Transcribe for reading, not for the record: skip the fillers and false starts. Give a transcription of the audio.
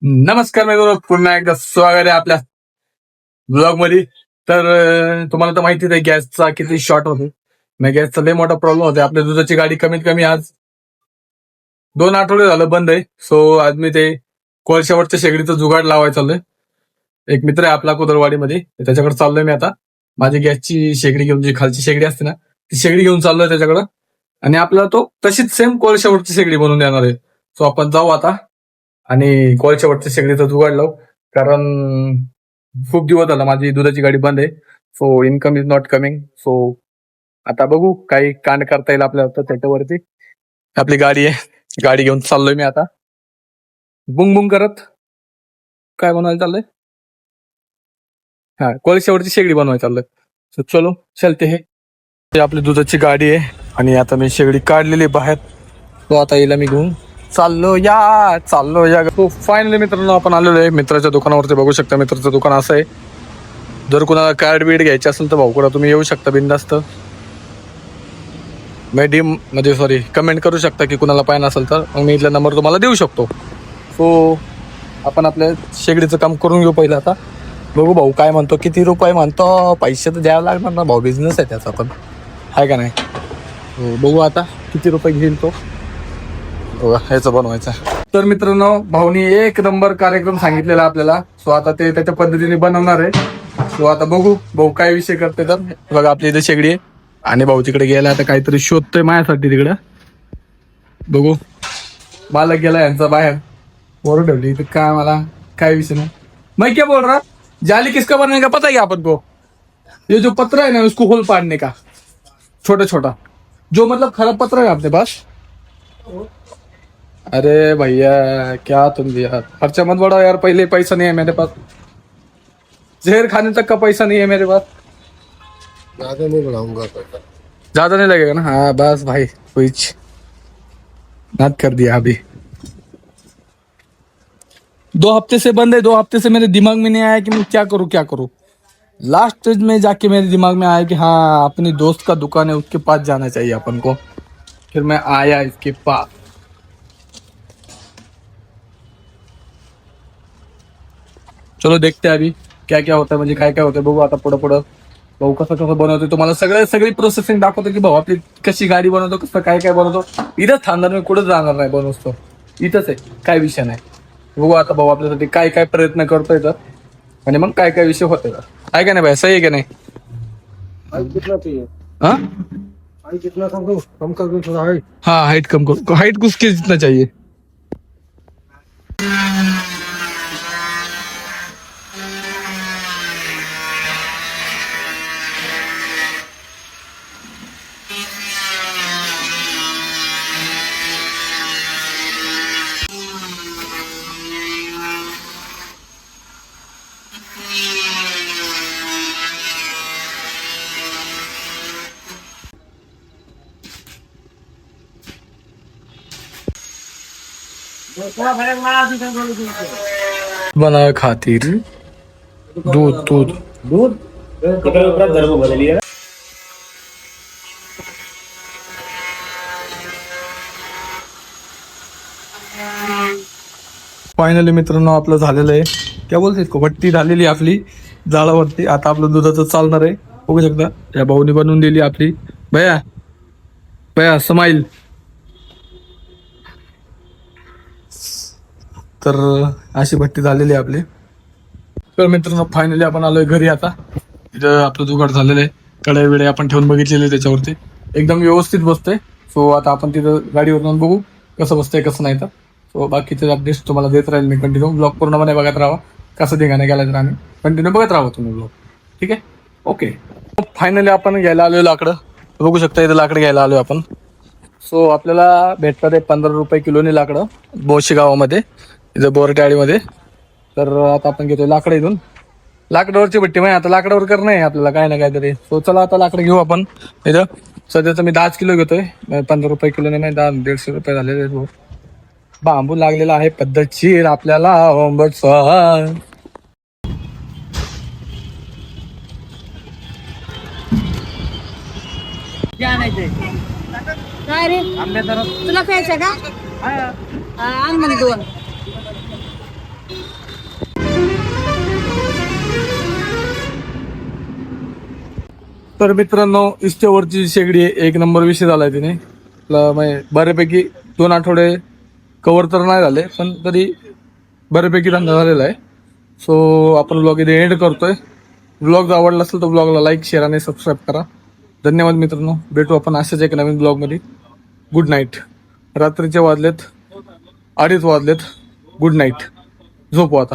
नमस्कार मित्रांनो, पुन्हा एकदा स्वागत आहे आपल्या ब्लॉग मध्ये. तर तुम्हाला तर माहितीच आहे गॅसचा किती शॉर्ट होतो. गॅसचा लय मोठा प्रॉब्लेम होता. आपल्या दुधाची गाडी कमीत कमी आज 2 आठवडे झालं बंद आहे. सो आज मी ते कोळशावरच्या शेगडीचं जुगाड लावायला चाललोय. एक मित्र आहे आपला कुदरवाडीमध्ये, त्याच्याकडे चाललोय मी आता. माझी गॅसची शेगडी घेऊन, जी खालची शेगडी असते ना, ती शेगडी घेऊन चाललोय त्याच्याकडं. आणि आपल्याला तो तशीच सेम कोळशावरची शेगडी बनवून देणार आहे. सो आपण जाऊ आता आणि कोळशावरच्या शेगडीचं जुगाड लावू. कारण खूप दिवस झाला माझी दुधाची गाडी बंद आहे. So income is not coming. So आता बघू काही कांड करता येईल आपल्याला तर त्याच्यावरती. आपली गाडी आहे, गाडी घेऊन चाललोय मी आता बुंग बुंग करत. काय बनवायला चाललंय? हा, कोळशावरची शेगडी बनवायला चाललंय. सो चलो चलते हे. आपली दुधाची गाडी आहे आणि आता मी शेगडी काढलेली बाहेर. तो आता येईल मी घेऊन चाललो या. तो फायनली मित्रांनो आपण आलेलो आहे मित्राच्या दुकानावरती. बघू शकता मित्राचं दुकान असं आहे. जर कुणाला कार्ड बीड घ्यायचे असेल तर भाऊकडे तुम्ही येऊ शकता बिनधास्त. म्हणजे सॉरी, कमेंट करू शकता की कुणाला पाहिजे असेल तर मग मी इथला नंबर तुम्हाला देऊ शकतो. सो आपण आपल्या शेगडीचं काम करून घेऊ पहिलं. आता बघू भाऊ काय म्हणतो, किती रुपये म्हणतो. पैसे तर द्यावं लागणार ना भाऊ, बिझनेस आहे त्याचा पण, आहे का नाही. हो, बघू आता किती रुपये घेईल तो. ह्याचं बनवायचं. तर मित्रांनो, भाऊनी एक नंबर कार्यक्रम सांगितलेला आपल्याला. सो आता ते त्याच्या पद्धतीने बनवणार आहे. सो आता बघू भाऊ काय विषय करते. तर बघा आपली इथे शेगडी आहे आणि भाऊ तिकडे गेला आता काहीतरी शोधतोय माझ्यासाठी तिकडे. बघू मालक गेला यांचा बाहेर. वर ठेवली इथे काय, मला काय विषय नाही. मैं क्या बोल रहा, जाली किसका बनने का पता है क्या अपन को? ये जो पत्र है ना, उसको होल पाड़ने का, छोटा छोटा जो मतलब खराब पत्र है अपने पास. अरे भैया क्या तुम भी यार, खर्चा मत बढ़ाओ यार. पहले पैसा नहीं है मेरे पास, जहर खाने तक का पैसा नहीं है मेरे पास. ज्यादा नहीं बढ़ाऊंगा पैसा. ज्यादा नहीं लगेगा ना. हाँ बस भाई, कुछ मत कर दिया अभी. 2 हफ्ते से बंद है. 2 हफ्ते से मेरे दिमाग में नहीं आया कि मैं क्या करूँ. लास्ट स्टेज में जाके मेरे दिमाग में आया कि हाँ, अपनी दोस्त का दुकान है, उसके पास जाना चाहिए अपन को. फिर मैं आया इसके पास. चलो देखते हैं अभी क्या क्या होता है, म्हणजे काय काय होतं बघू आता पुढं. भाऊ कसं कसं बनवतो तुम्हाला सगळी प्रोसेसिंग दाखवतो की भाऊ आपली कशी गाडी बनवतो, कसं काय काय बनवतो. इथंच थांबणार, मी कुठंच जाणार नाही, बनवतो इथंच आहे, काय विषय नाही. बघू आता भाऊ आपल्यासाठी काय काय प्रयत्न करतोय तर, आणि मग काय काय विषय होतोय. आहे का नाही भाई, सही आहे का नाही. कितना चाहिए? हाँ हाइट कितना कम कर दो थोड़ा हाइट. हाँ, हाइट कम करो. हाइट किसके जितना चाहिए. बनावे खातिर दूध धर्म बदल लिया. फायनली मित्रांनो आपलं झालेलं आहे. काय बोलते, वट्टी झालेली आपली जाळावरती. आता आपलं दुधाचं चालणार आहे. बघू शकता या भाऊनी बनवून दिली आपली. भया स्माईल. तर अशी भट्टी झालेली आहे आपली. तर मित्रांनो फायनली आपण आलोय घरी. आता इथं आपलं जुगाड झालेलं आहे. कढई बिडे आपण ठेवून बघितलेले त्याच्यावरती, एकदम व्यवस्थित बसतंय. सो आता आपण तिथं गाडीवर जाऊन बघू कसं बसतंय कसं नाही. तर सो बाकीचे अपडेट्स तुम्हाला देत राहील मी कंटिन्यू. ब्लॉग पूर्णपणे बघत राहा. कसं ठिकाणी गेला तर आम्ही कंटिन्यू बघत राहा तुम्ही ब्लॉग. ठीक आहे, ओके. फायनली आपण घ्यायला आलोय लाकडं. बघू शकता इथं लाकडं घ्यायला आलोय आपण. सो आपल्याला भेटतात आहे 15 रुपये किलोनी लाकडं बोशी गावामध्ये, इथं बोरटाळीमध्ये. तर आता आपण घेतोय लाकडं इथून. लाकडावरची भट्टी माहिती, आता लाकडावर करणं आहे आपल्याला काय ना काहीतरी. सो चला आता लाकडं घेऊ आपण. इथं सध्याचं मी 10 किलो घेतोय. 15 रुपये किलोने नाही, 150 रुपये झालेले. बांबू लागलेला आहे पद्धतशीर आपल्याला. काय रे तुला प्यायचं का आण म्हणे 2. तर मित्रांनो इस्टेवरची जी शेगडी आहे, एक नंबर विषय झालाय तिने. म्हणजे बऱ्यापैकी 2 आठवडे कव्हर तर नाही झाले, पण तरी बऱ्यापैकी धंदा झालेला आहे. सो आपण ब्लॉग इथे एंड करतोय. ब्लॉग आवडला असेल तर ब्लॉगला लाईक, शेअर आणि सबस्क्राईब करा. धन्यवाद मित्रांनो. भेटू आपण अशाच एक नवीन ब्लॉगमध्ये. Good night. रात्रीचे वाजलेत 2:30 वाजलेत. Good night. झोपू आता.